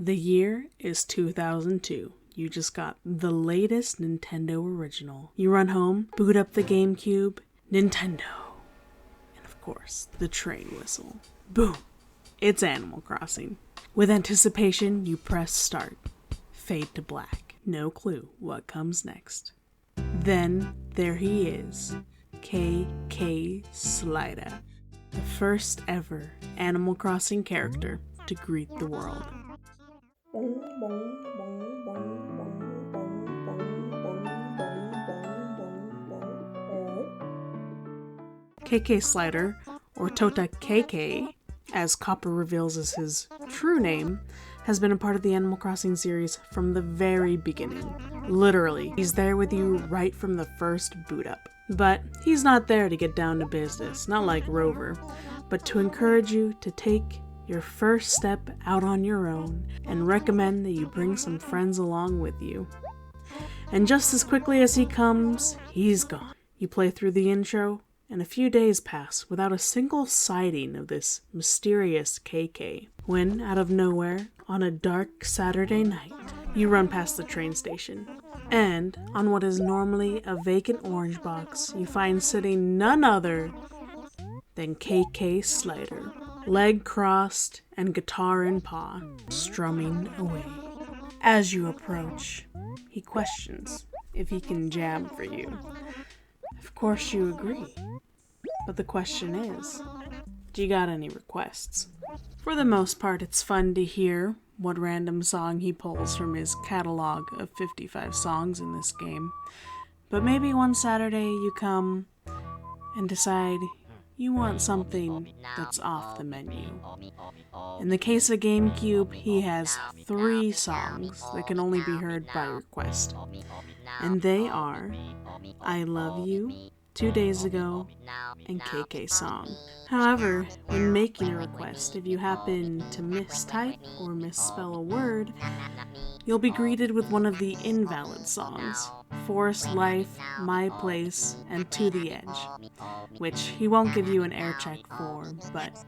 The year is 2002. You just got the latest Nintendo original. You run home, boot up the GameCube, Nintendo, and of course, the train whistle. Boom! It's Animal Crossing. With anticipation, you press start. Fade to black. No clue what comes next. Then, there he is, KK Slider, the first ever Animal Crossing character to greet the world. KK Slider, or Tota KK, as Copper reveals is his true name, has been a part of the Animal Crossing series from the very beginning. Literally, he's there with you right from the first boot up. But he's not there to get down to business, not like Rover, but to encourage you to take your first step out on your own and recommend that you bring some friends along with you. And just as quickly as he comes, he's gone. You play through the intro, and a few days pass without a single sighting of this mysterious KK, when, out of nowhere, on a dark Saturday night, you run past the train station, and on what is normally a vacant orange box, you find sitting none other than KK Slider, leg crossed and guitar in paw, strumming away. As you approach, he questions if he can jam for you. Of course you agree, but the question is, do you got any requests? For the most part, it's fun to hear what random song he pulls from his catalog of 55 songs in this game. But maybe one Saturday you come and decide you want something that's off the menu. In the case of GameCube, he has 3 songs that can only be heard by request. And they are I Love You, 2 Days Ago, and KK Song. However, when making a request, if you happen to mistype or misspell a word, you'll be greeted with one of the invalid songs, Forest Life, My Place, and To the Edge, which he won't give you an air check for, but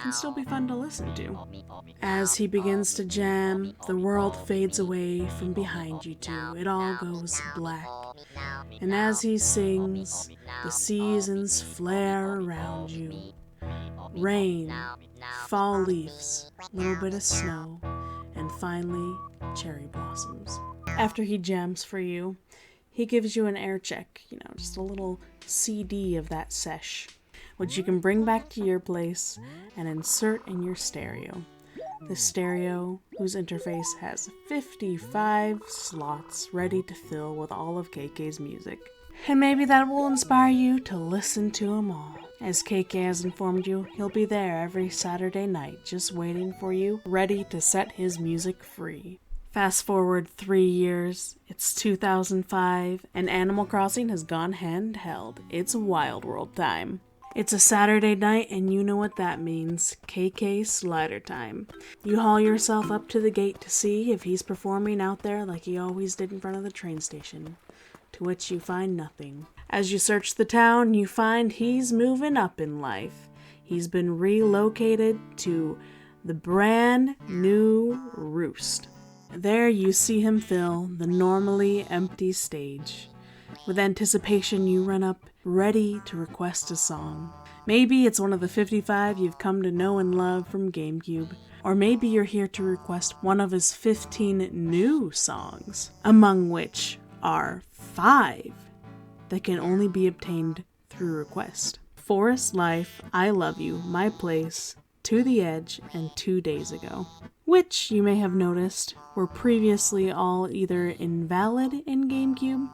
can still be fun to listen to. As he begins to jam, the world fades away from behind you two. It all goes black. And as he sings, the seasons flare around you. Rain, fall leaves, little bit of snow, and finally, cherry blossoms. After he jams for you, he gives you an air check, just a little CD of that sesh, which you can bring back to your place and insert in your stereo. The stereo, whose interface has 55 slots ready to fill with all of KK's music. And maybe that will inspire you to listen to them all. As KK has informed you, he'll be there every Saturday night, just waiting for you, ready to set his music free. Fast forward 3 years, it's 2005, and Animal Crossing has gone handheld. It's Wild World time. It's a Saturday night, and you know what that means. KK Slider time. You haul yourself up to the gate to see if he's performing out there like he always did in front of the train station, to which you find nothing. As you search the town, you find he's moving up in life. He's been relocated to the brand new Roost. There you see him fill the normally empty stage. With anticipation, you run up, ready to request a song. Maybe it's one of the 55 you've come to know and love from GameCube, or maybe you're here to request one of his 15 new songs, among which are 5 that can only be obtained through request. Forest Life, I Love You, My Place, To the Edge, and 2 Days Ago, which you may have noticed were previously all either invalid in GameCube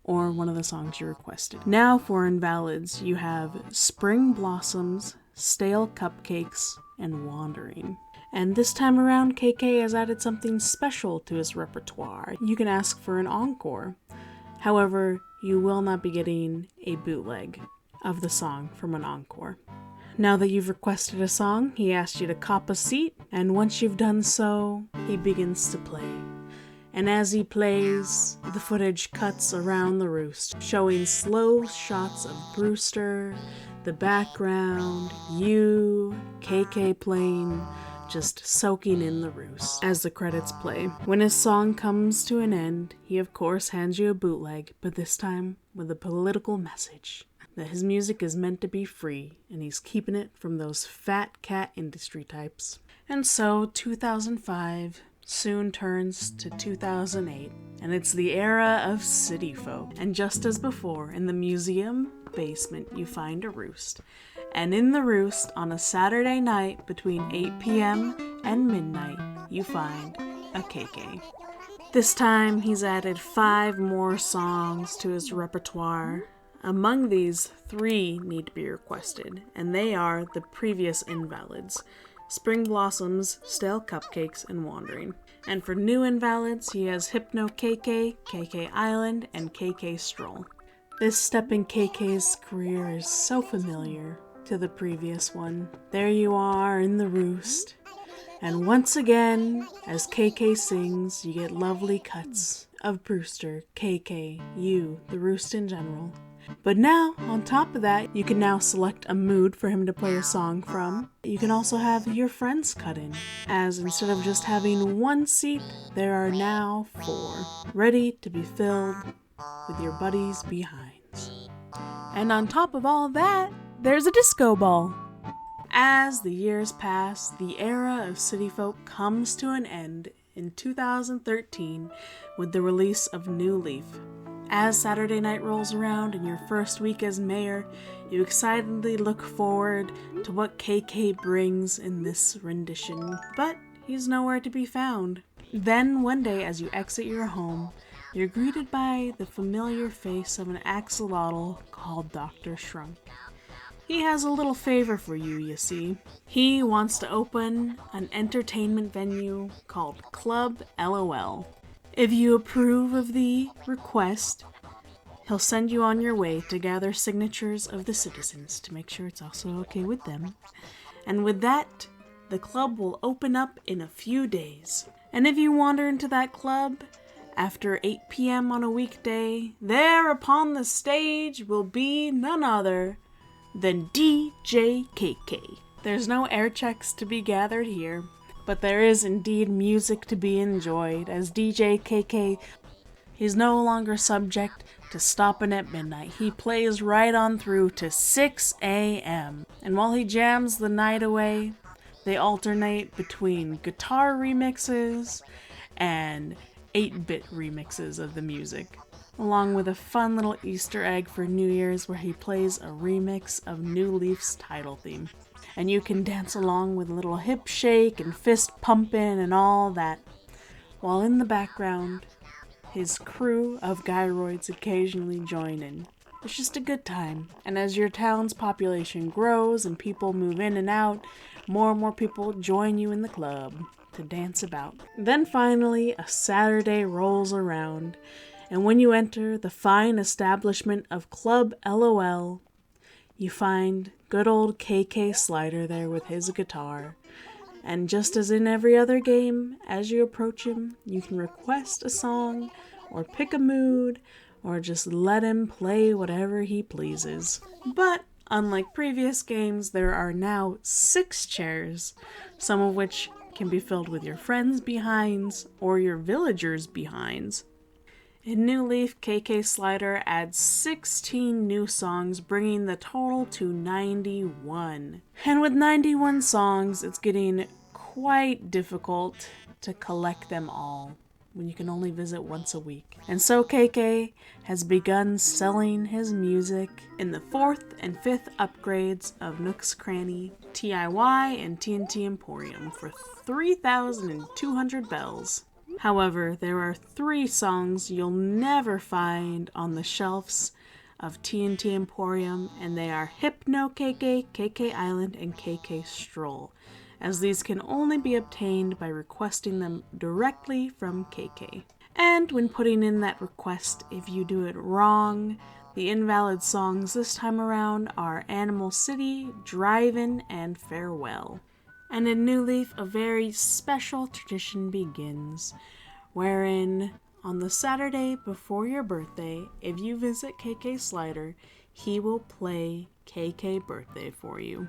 or one of the songs you requested. Now for invalids, you have Spring Blossoms, Stale Cupcakes, and Wandering. And this time around, KK has added something special to his repertoire. You can ask for an encore. However, you will not be getting a bootleg of the song from an encore. Now that you've requested a song, he asks you to cop a seat, and once you've done so, he begins to play. And as he plays, the footage cuts around the roost, showing slow shots of Brewster, the background, you, KK playing, just soaking in the roost as the credits play. When his song comes to an end, he of course hands you a bootleg, but this time with a political message. That his music is meant to be free, and he's keeping it from those fat cat industry types. And so 2005 soon turns to 2008, and it's the era of city folk. And just as before, in the museum basement you find a roost. And in the roost, on a Saturday night between 8 p.m. and midnight, you find a KK. This time he's added 5 more songs to his repertoire. Among these, 3 need to be requested, and they are the previous invalids: Spring Blossoms, Stale Cupcakes, and Wandering. And for new invalids, he has Hypno KK, KK Island, and KK Stroll. This step in KK's career is so familiar to the previous one. There you are in the roost, and once again, as KK sings, you get lovely cuts of Brewster, KK, you, the roost in general. But now, on top of that, you can now select a mood for him to play a song from. You can also have your friends cut in, as instead of just having 1 seat, there are now 4, ready to be filled with your buddies' behinds. And on top of all that, there's a disco ball. As the years pass, the era of city folk comes to an end in 2013 with the release of New Leaf. As Saturday night rolls around in your first week as mayor, you excitedly look forward to what KK brings in this rendition, but he's nowhere to be found. Then one day as you exit your home, you're greeted by the familiar face of an axolotl called Dr. Shrunk. He has a little favor for you, you see. He wants to open an entertainment venue called Club LOL. If you approve of the request, he'll send you on your way to gather signatures of the citizens to make sure it's also okay with them. And with that, the club will open up in a few days. And if you wander into that club after 8 p.m. on a weekday, there upon the stage will be none other than DJ KK. There's no air checks to be gathered here, but there is indeed music to be enjoyed, as DJ KK, he's no longer subject to stopping at midnight. He plays right on through to 6 a.m. And while he jams the night away, they alternate between guitar remixes and 8-bit remixes of the music, along with a fun little Easter egg for New Year's where he plays a remix of New Leaf's title theme. And you can dance along with a little hip shake and fist pumping and all that, while in the background, his crew of gyroids occasionally join in. It's just a good time, and as your town's population grows and people move in and out, more and more people join you in the club to dance about. Then finally, a Saturday rolls around, and when you enter the fine establishment of Club LOL, you find good old KK Slider there with his guitar. And just as in every other game, as you approach him, you can request a song, or pick a mood, or just let him play whatever he pleases. But unlike previous games, there are now 6 chairs, some of which can be filled with your friends' behinds or your villagers' behinds. In New Leaf, KK Slider adds 16 new songs, bringing the total to 91. And with 91 songs, it's getting quite difficult to collect them all when you can only visit once a week. And so KK has begun selling his music in the 4th and 5th upgrades of Nook's Cranny, TIY, and TNT Emporium for 3,200 bells. However, there are 3 songs you'll never find on the shelves of TNT Emporium, and they are Hypno KK, KK Island, and KK Stroll, as these can only be obtained by requesting them directly from KK. And when putting in that request, if you do it wrong, the invalid songs this time around are Animal City, Drive-In, and Farewell. And in New Leaf, a very special tradition begins, wherein on the Saturday before your birthday, if you visit KK Slider, he will play KK Birthday for you.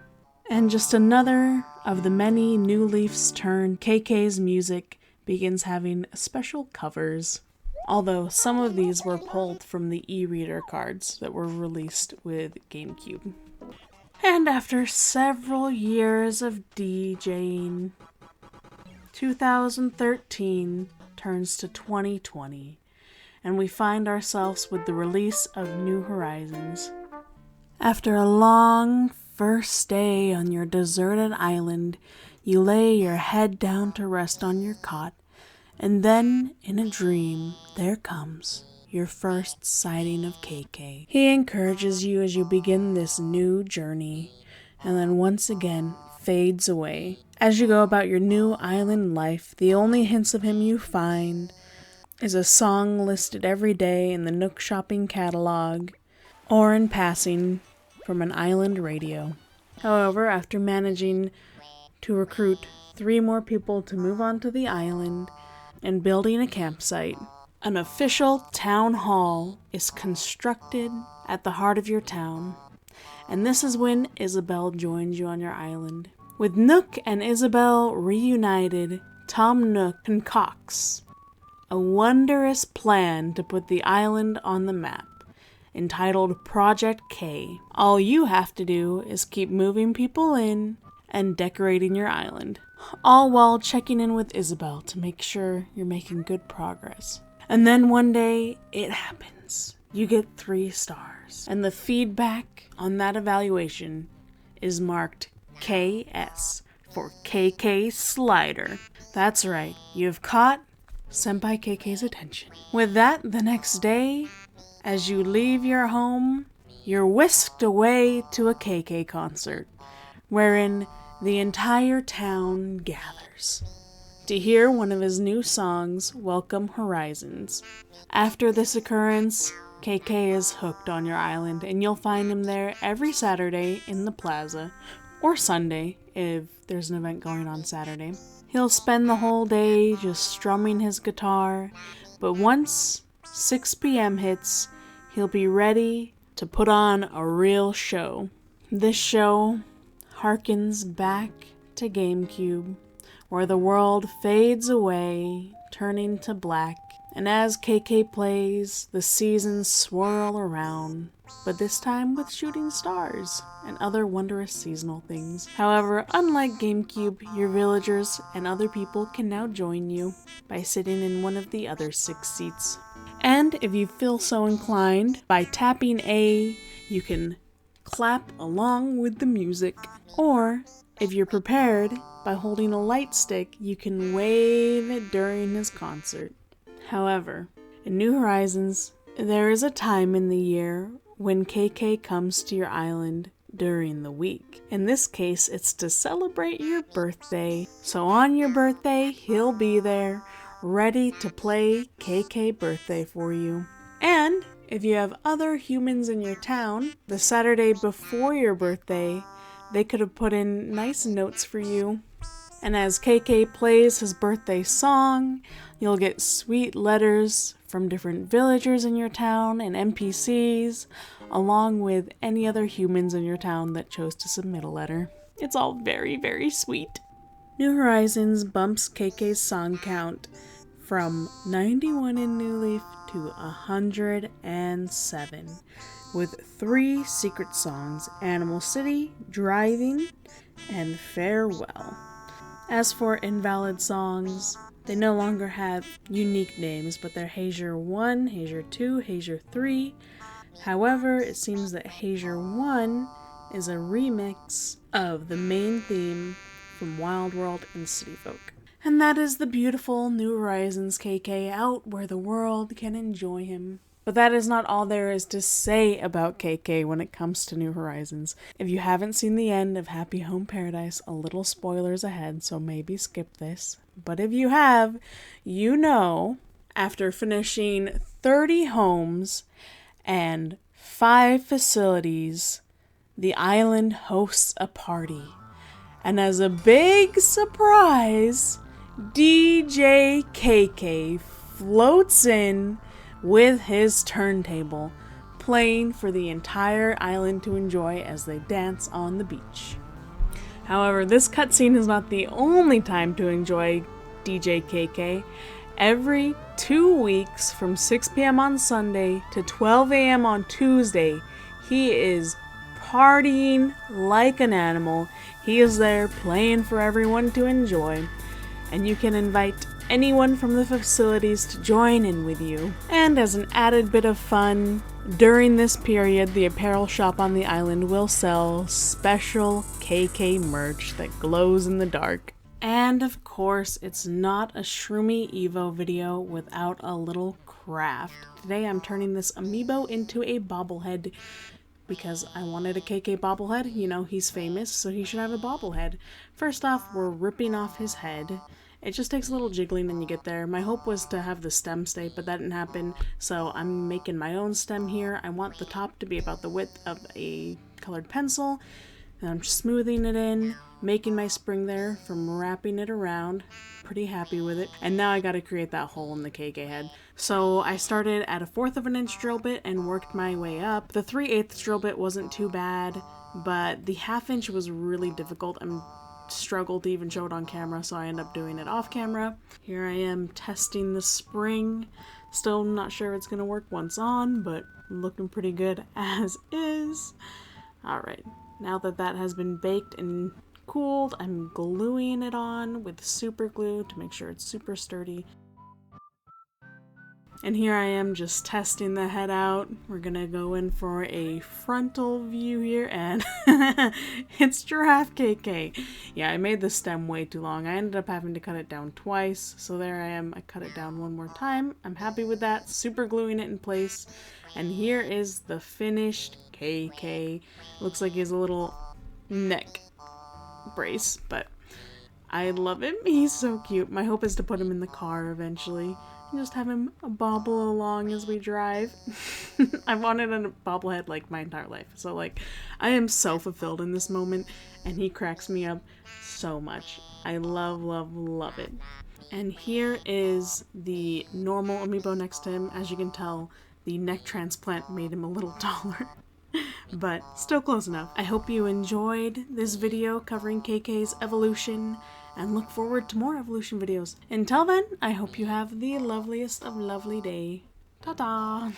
And just another of the many new leaves turn, KK's music begins having special covers. Although some of these were pulled from the e-reader cards that were released with GameCube. And after several years of DJing, 2013 turns to 2020, and we find ourselves with the release of New Horizons. After a long first day on your deserted island, you lay your head down to rest on your cot, and then, in a dream, there comes your first sighting of KK. He encourages you as you begin this new journey, and then once again fades away. As you go about your new island life, the only hints of him you find is a song listed every day in the Nook shopping catalog, or in passing from an island radio. However, after managing to recruit 3 more people to move onto the island and building a campsite, an official town hall is constructed at the heart of your town. And this is when Isabel joins you on your island. With Nook and Isabel reunited, Tom Nook concocts a wondrous plan to put the island on the map, entitled Project K. All you have to do is keep moving people in and decorating your island, all while checking in with Isabel to make sure you're making good progress. And then one day, it happens. You get 3 stars, and the feedback on that evaluation is marked KS for KK Slider. That's right, you've caught Senpai KK's attention. With that, the next day, as you leave your home, you're whisked away to a KK concert, wherein the entire town gathers to hear one of his new songs, Welcome Horizons. After this occurrence, KK is hooked on your island, and you'll find him there every Saturday in the plaza, or Sunday if there's an event going on Saturday. He'll spend the whole day just strumming his guitar, but once 6 p.m. hits, he'll be ready to put on a real show. This show harkens back to GameCube, where the world fades away, turning to black, and as KK plays, the seasons swirl around, but this time with shooting stars and other wondrous seasonal things. However, unlike GameCube, your villagers and other people can now join you by sitting in one of the other 6 seats. And if you feel so inclined, by tapping A, you can clap along with the music. Or, if you're prepared, by holding a light stick, you can wave it during his concert. However, in New Horizons, there is a time in the year when KK comes to your island during the week. In this case, it's to celebrate your birthday. So on your birthday, he'll be there, ready to play KK Birthday for you. And if you have other humans in your town, the Saturday before your birthday, they could have put in nice notes for you. And as KK plays his birthday song, you'll get sweet letters from different villagers in your town and NPCs, along with any other humans in your town that chose to submit a letter. It's all very, very sweet. New Horizons bumps KK's song count from 91 in New Leaf to 107, with 3 secret songs: Animal City, Driving, and Farewell. As for invalid songs, they no longer have unique names, but they're Hazer 1, Hazer 2, Hazer 3. However, it seems that Hazer 1 is a remix of the main theme from Wild World and City Folk. And that is the beautiful New Horizons KK out where the world can enjoy him. But that is not all there is to say about KK when it comes to New Horizons. If you haven't seen the end of Happy Home Paradise, a little spoilers ahead, so maybe skip this. But if you have, you know, after finishing 30 homes and 5 facilities, the island hosts a party. And as a big surprise, DJ KK floats in with his turntable, playing for the entire island to enjoy as they dance on the beach. However, this cutscene is not the only time to enjoy DJ KK. Every 2 weeks from 6 p.m. on Sunday to 12 a.m. on Tuesday, he is partying like an animal. He is there playing for everyone to enjoy, and you can invite anyone from the facilities to join in with you. And as an added bit of fun, during this period, the apparel shop on the island will sell special KK merch that glows in the dark. And of course, it's not a Shroomy Evo video without a little craft. Today I'm turning this amiibo into a bobblehead because I wanted a KK bobblehead. You know, he's famous, so he should have a bobblehead. First off, we're ripping off his head. It just takes a little jiggling and you get there. My hope was to have the stem stay, but that didn't happen, so I'm making my own stem here. I want the top to be about the width of a colored pencil, and I'm smoothing it in, making my spring there from wrapping it around. Pretty happy with it. And now I gotta create that hole in the KK head. So I started at a 1/4 of an inch drill bit and worked my way up. The 3/8 drill bit wasn't too bad, but the 1/2 inch was really difficult. I'm struggled to even show it on camera, so I end up doing it off camera. Here I am testing the spring. Still not sure if it's gonna work once on, but looking pretty good as is. Alright, now that that has been baked and cooled, I'm gluing it on with super glue to make sure it's super sturdy. And here I am just testing the head out. We're gonna go in for a frontal view here, and it's Giraffe KK. Yeah, I made the stem way too long. I ended up having to cut it down twice, so there I am. I cut it down one more time. I'm happy with that. Super gluing it in place. And here is the finished KK. Looks like he has a little neck brace, but I love him. He's so cute. My hope is to put him in the car eventually. Just have him bobble along as we drive. I've wanted a bobblehead like my entire life. So like, I am so fulfilled in this moment, and he cracks me up so much. I love, love, love it. And here is the normal amiibo next to him. As you can tell, the neck transplant made him a little taller. But still close enough. I hope you enjoyed this video covering KK's evolution, and look forward to more evolution videos. Until then, I hope you have the loveliest of lovely day. Ta-ta!